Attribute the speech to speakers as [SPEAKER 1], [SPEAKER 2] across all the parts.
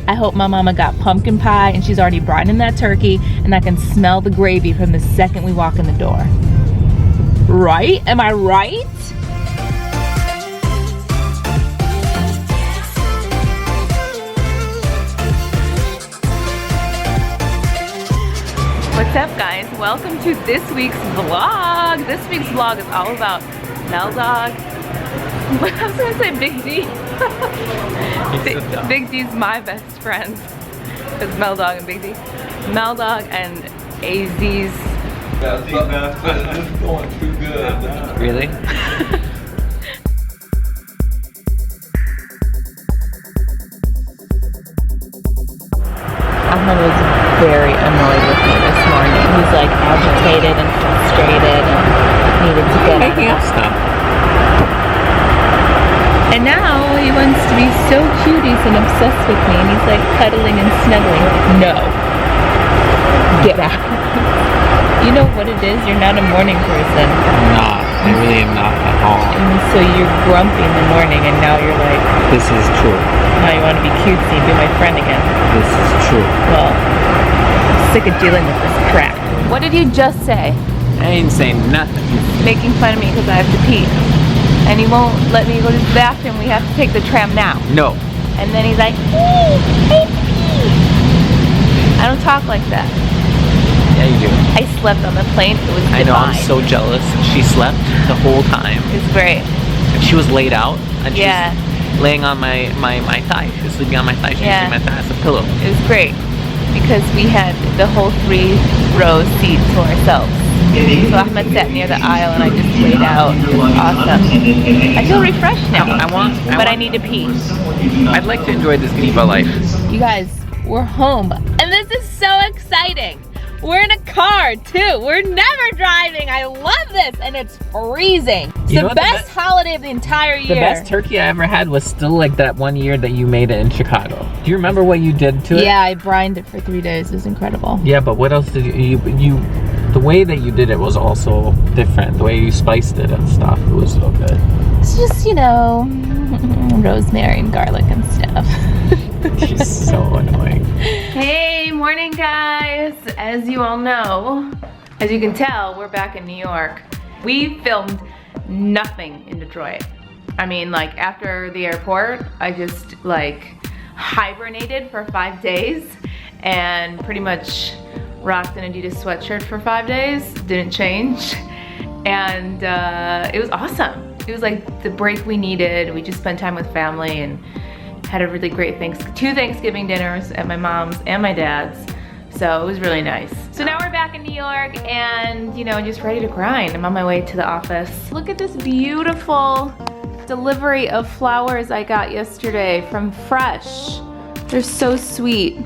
[SPEAKER 1] I hope my mama got pumpkin pie and she's already brought in that turkey and I can smell the gravy from the second we walk in the door. Right? Am I right? What's up, guys? Welcome to this week's vlog. This week's vlog is all about Mel Dog. I was gonna say Big D. Big D's my best friend. It's Mel Dog and Big D. Mel Dog and AZ's.
[SPEAKER 2] This is going too good.
[SPEAKER 3] Really?
[SPEAKER 1] Ahmed was very annoyed with me this morning. He's like agitated and frustrated and needed to get out.
[SPEAKER 3] Stop.
[SPEAKER 1] And now he wants to be so cute and obsessed with me, and he's like cuddling and snuggling. No. Get out. You know what it is? You're not a morning person.
[SPEAKER 3] I'm not. I really am not at all.
[SPEAKER 1] And so you're grumpy in the morning, and now you're like,
[SPEAKER 3] This is true.
[SPEAKER 1] now you want to be cutesy and be my friend again.
[SPEAKER 3] This is true.
[SPEAKER 1] Well, I'm sick of dealing with this crap. What did you just say?
[SPEAKER 3] I ain't saying nothing.
[SPEAKER 1] Making fun of me because I have to pee. And he won't let me go to the bathroom. We have to take the tram now.
[SPEAKER 3] No.
[SPEAKER 1] And then he's like, I have to pee. I don't talk like that.
[SPEAKER 3] Yeah, you do.
[SPEAKER 1] I slept on the plane. It was
[SPEAKER 3] I know, I'm
[SPEAKER 1] divine.
[SPEAKER 3] so jealous. She slept the whole time.
[SPEAKER 1] It's great.
[SPEAKER 3] And she was laid out. And she
[SPEAKER 1] Yeah.
[SPEAKER 3] was laying on my thigh. She was sleeping on my thigh. She was
[SPEAKER 1] Yeah.
[SPEAKER 3] using my thigh as a pillow.
[SPEAKER 1] It was great. Because we had the whole 3-row seat to ourselves. So Ahmed sat near the aisle and I just laid out. It was awesome. I feel refreshed now. But I need to pee.
[SPEAKER 3] I'd like to enjoy this diva life.
[SPEAKER 1] You guys, we're home. And this is so exciting. We're in a car too. We're never driving. I love this. And it's freezing. It's
[SPEAKER 3] You know
[SPEAKER 1] the
[SPEAKER 3] what,
[SPEAKER 1] best holiday of the entire year.
[SPEAKER 3] The best turkey I ever had was still like that one year that you made it in Chicago. Do you remember what you did to it?
[SPEAKER 1] Yeah, I brined it for 3 days. It was incredible.
[SPEAKER 3] Yeah, but what else did you the way that you did it was also different. The way you spiced it and stuff, it was so good.
[SPEAKER 1] It's just, you know, rosemary and garlic and stuff.
[SPEAKER 3] She's so annoying.
[SPEAKER 1] Hey, morning guys. As you all know, as you can tell, we're back in New York. We filmed nothing in Detroit. I mean, like after the airport, I just like hibernated for 5 days and pretty much rocked an Adidas sweatshirt for 5 days, didn't change. And it was awesome. It was like the break we needed. We just spent time with family and had a really great two Thanksgiving dinners at my mom's and my dad's. So it was really nice. So now we're back in New York and, you know, just ready to grind. I'm on my way to the office. Look at this beautiful delivery of flowers I got yesterday from Fresh. They're so sweet.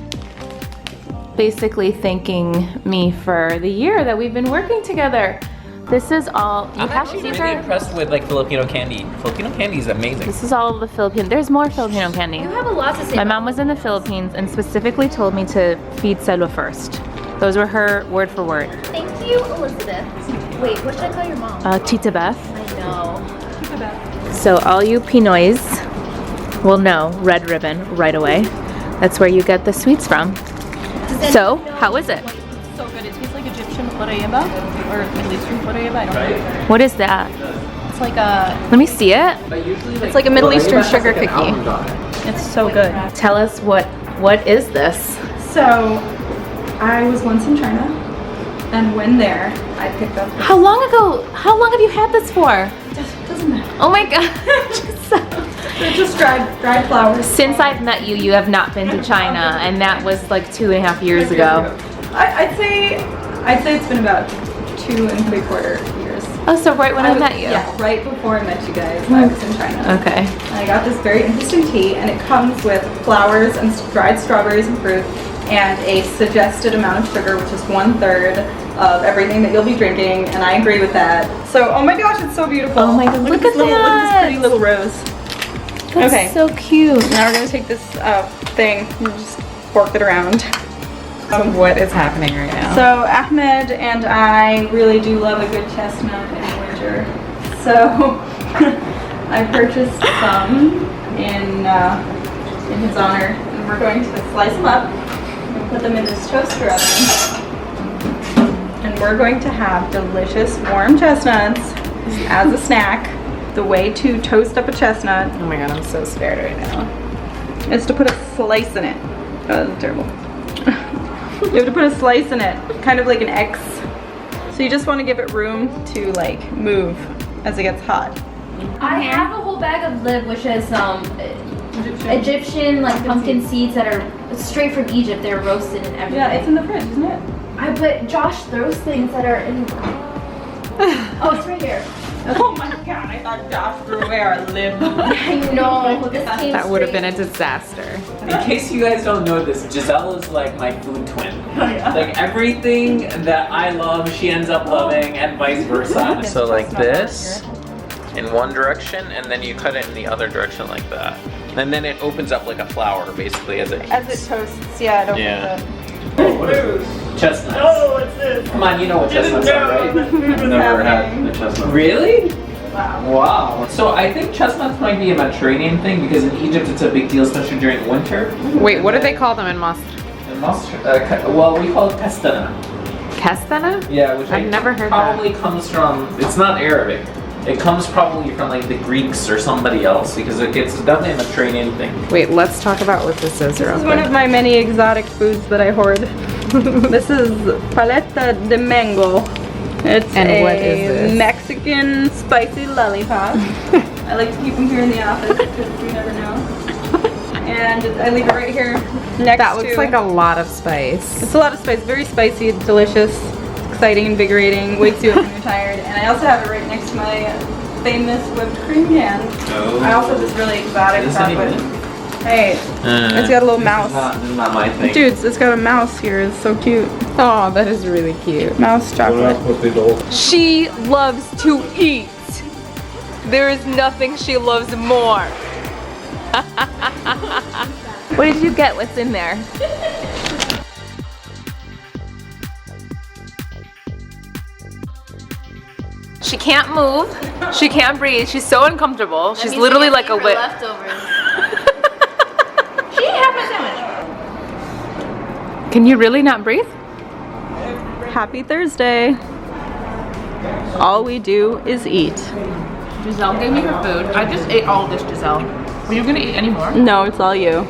[SPEAKER 1] Basically thanking me for the year that we've been working together. This is all,
[SPEAKER 3] I'm actually really impressed with like Filipino candy. Filipino candy is amazing.
[SPEAKER 1] This is all of the Filipino, there's more Filipino candy.
[SPEAKER 4] You have a lot to say.
[SPEAKER 1] My mom was in the Philippines and specifically told me to feed Selva first. Those were her word for word.
[SPEAKER 4] Thank you, Elizabeth. Wait, what should I call your mom?
[SPEAKER 1] Tita Beth.
[SPEAKER 4] I know. Tita Beth.
[SPEAKER 1] So all you Pinoys will know Red Ribbon right away. That's where you get the sweets from. So, how is it?
[SPEAKER 5] So good. It tastes like Egyptian orayeba or Middle Eastern orayeba. I don't know.
[SPEAKER 1] What is that?
[SPEAKER 5] It's like a
[SPEAKER 1] Let me see it.
[SPEAKER 5] it's like a Middle Eastern sugar cookie. It's so good.
[SPEAKER 1] Tell us what is this?
[SPEAKER 6] So, I was once in China, and when there, I picked up this.
[SPEAKER 1] How long have you had this for?
[SPEAKER 6] Doesn't matter.
[SPEAKER 1] Oh my god.
[SPEAKER 6] They're just dried flowers.
[SPEAKER 1] Since I've met you, you have not been to China, and that was like 2.5 years ago.
[SPEAKER 6] I'd say it's been about 2 3/4 years.
[SPEAKER 1] Oh, so right when I met you.
[SPEAKER 6] Yeah, right before I met you guys, I was in China.
[SPEAKER 1] Okay.
[SPEAKER 6] And I got this very interesting tea, and it comes with flowers and dried strawberries and fruit, and a suggested amount of sugar, which is 1/3 of everything that you'll be drinking, and I agree with that. So, oh my gosh, it's so beautiful.
[SPEAKER 1] Oh my god, look at
[SPEAKER 6] Look at this
[SPEAKER 1] that.
[SPEAKER 6] pretty little rose.
[SPEAKER 1] That's
[SPEAKER 6] Okay.
[SPEAKER 1] so cute.
[SPEAKER 6] Now we're gonna take this thing and just fork it around.
[SPEAKER 5] So what is happening right now?
[SPEAKER 6] So Ahmed and I really do love a good chestnut in the winter. So I purchased some in his honor. and we're going to slice them up and put them in this toaster oven. And we're going to have delicious warm chestnuts as a snack. The way to toast up a chestnut,
[SPEAKER 1] Oh my god, I'm so scared right now.
[SPEAKER 6] is to put a slice in it. Oh, that's terrible. You have to put a slice in it, kind of like an X. So you just want to give it room to like move as it gets hot.
[SPEAKER 4] I have a whole bag of lib, which is Egyptian like pumpkin seeds that are straight from Egypt. They're roasted and everything.
[SPEAKER 6] Yeah, it's in the fridge, isn't it?
[SPEAKER 4] But Josh throws things that are in. Oh, it's right here.
[SPEAKER 6] Oh my god, I thought Josh threw away our lib.
[SPEAKER 4] I know. This came
[SPEAKER 1] That would have been a
[SPEAKER 4] straight.
[SPEAKER 1] disaster.
[SPEAKER 3] In case you guys don't know this, Giselle is like my food twin. Like everything that I love, she ends up loving, and vice versa. So like this, in one direction, and then you cut it in the other direction like that. And then it opens up like a flower, basically, as it
[SPEAKER 6] toasts, yeah, I don't
[SPEAKER 3] Yeah. Oh, what is this? Chestnuts.
[SPEAKER 2] Oh, what's this?
[SPEAKER 3] Come on, you know what chestnuts are, right?
[SPEAKER 2] Never had a chestnut.
[SPEAKER 3] Really?
[SPEAKER 6] Wow.
[SPEAKER 3] Wow. So I think chestnuts might be a Mediterranean thing because in Egypt it's a big deal, especially during winter.
[SPEAKER 1] Wait, what do they call them in Moscow?
[SPEAKER 3] And well, we call it kastana.
[SPEAKER 1] Kastana?
[SPEAKER 3] Yeah, which
[SPEAKER 1] I've never heard
[SPEAKER 3] probably comes from. It's not Arabic. It comes probably from like the Greeks or somebody else because it's definitely a Mediterranean thing.
[SPEAKER 1] Wait, let's talk about what this is real
[SPEAKER 6] This is one
[SPEAKER 1] quick.
[SPEAKER 6] of my many exotic foods that I hoard. This is paleta de mango. It's
[SPEAKER 1] And what is this?
[SPEAKER 6] Mexican spicy lollipop. I like to keep them here in the office because you never know. And I leave it right here next
[SPEAKER 1] That looks
[SPEAKER 6] to.
[SPEAKER 1] like a lot of spice.
[SPEAKER 6] It's a lot of spice, very spicy, delicious, exciting, invigorating, wakes you up when you're tired. And I also have it right next to my famous whipped cream can.
[SPEAKER 3] Oh.
[SPEAKER 6] I also have this really exotic
[SPEAKER 3] Is this
[SPEAKER 6] stuff,
[SPEAKER 3] any
[SPEAKER 6] but
[SPEAKER 3] good?
[SPEAKER 6] hey, it's got a little mouse.
[SPEAKER 3] This is not my thing.
[SPEAKER 6] Dudes, it's got a mouse here. It's so cute.
[SPEAKER 1] Oh, that is really cute.
[SPEAKER 6] Mouse chocolate.
[SPEAKER 1] She loves to eat. There is nothing she loves more. What did you get? What's in there? She can't move. She can't breathe. She's so uncomfortable. She's literally like a whip.
[SPEAKER 4] Leftovers. She didn't have my sandwich.
[SPEAKER 1] Can you really not breathe?
[SPEAKER 6] Happy Thursday. All we do is eat.
[SPEAKER 5] Giselle gave me her food. I just ate all of this, Giselle. Are you gonna eat any more?
[SPEAKER 6] No, it's all you.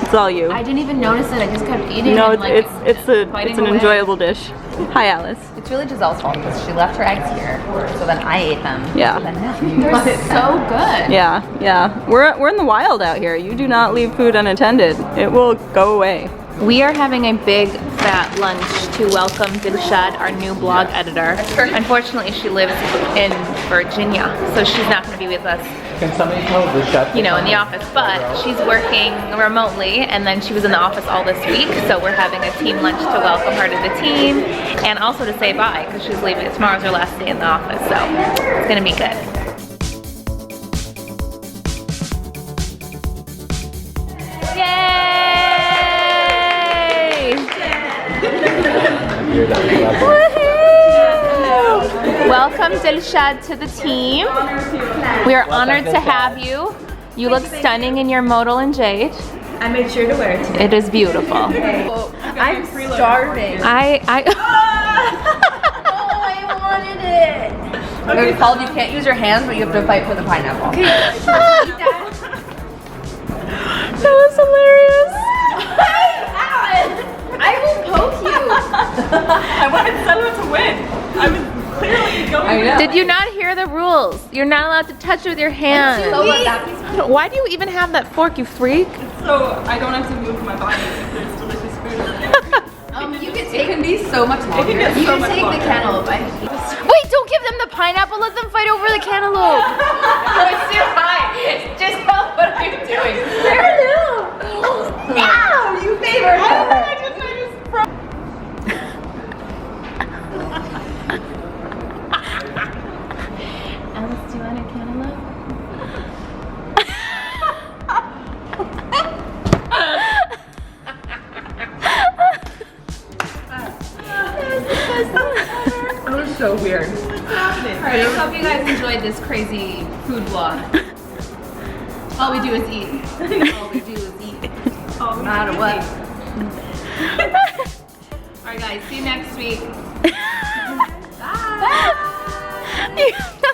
[SPEAKER 6] It's all you.
[SPEAKER 4] I didn't even notice it. I just kept eating.
[SPEAKER 6] No,
[SPEAKER 4] and, like,
[SPEAKER 6] it's
[SPEAKER 4] biting
[SPEAKER 6] an
[SPEAKER 4] away.
[SPEAKER 6] enjoyable dish. Hi, Alice.
[SPEAKER 7] It's really Giselle's fault because she left her eggs here, so then I ate them.
[SPEAKER 6] Yeah.
[SPEAKER 7] So then
[SPEAKER 4] They're so good.
[SPEAKER 6] Yeah, yeah. We're in the wild out here. You do not leave food unattended. It will go away.
[SPEAKER 1] We are having a big fat lunch to welcome Dilshad, our new blog editor. Unfortunately, she lives in Virginia, so she's not going to be with us,
[SPEAKER 3] Can somebody tell the chef?
[SPEAKER 1] you know, in the office, but she's working remotely, and then she was in the office all this week, so we're having a team lunch to welcome her to the team, and also to say bye, because she's leaving. Tomorrow's her last day in the office, so it's going to be good. Yay! Woohoo! Welcome Dilshad to the team. We are honored to have you. You look stunning in your modal and jade.
[SPEAKER 4] I made sure to wear it today.
[SPEAKER 1] It is beautiful.
[SPEAKER 4] I'm starving. Oh, I wanted it.
[SPEAKER 7] it's called you can't use your hands, but you have to fight for the pineapple.
[SPEAKER 1] That was hilarious.
[SPEAKER 4] I will poke you.
[SPEAKER 6] I wanted someone to win. I was clearly going.
[SPEAKER 7] I know.
[SPEAKER 1] Did you not hear the rules? You're not allowed to touch it with your hands.
[SPEAKER 7] So what, that piece
[SPEAKER 1] Why do you even have that fork, you freak?
[SPEAKER 6] So I don't have to move my body if there's delicious food.
[SPEAKER 4] You can
[SPEAKER 7] it
[SPEAKER 4] take.
[SPEAKER 7] can be so much longer.
[SPEAKER 6] get
[SPEAKER 4] You
[SPEAKER 6] so
[SPEAKER 4] can
[SPEAKER 6] much
[SPEAKER 4] take the
[SPEAKER 6] longer.
[SPEAKER 4] cantaloupe.
[SPEAKER 1] Wait, don't give them the pineapple. Let them fight over the cantaloupe.
[SPEAKER 4] It's too high. Just help. What are you doing? No, you favor her. Alice, do you want a cantaloupe?
[SPEAKER 5] That was so weird. Alright, I hope you guys enjoyed this crazy food vlog. All we do is eat. All we do is eat.
[SPEAKER 6] No matter what. Alright guys, see you next week. Bye.
[SPEAKER 1] Bye.